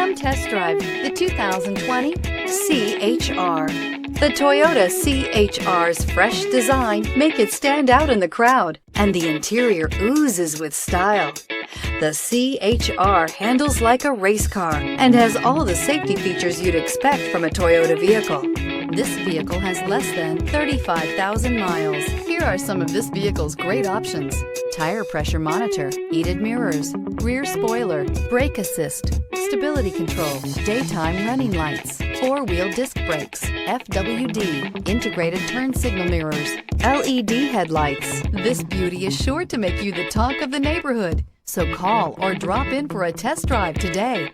Come test drive the 2020 CHR. The Toyota CHR's fresh design make it stand out in the crowd, and the interior oozes with style. The CHR handles like a race car and has all the safety features you'd expect from a Toyota vehicle. This vehicle has less than 35,000 miles. Here are some of this vehicle's great options: tire pressure monitor, heated mirrors, rear spoiler, brake assist, stability control, daytime running lights, four-wheel disc brakes, FWD, integrated turn signal mirrors, LED headlights. This beauty is sure to make you the talk of the neighborhood. So call or drop in for a test drive today.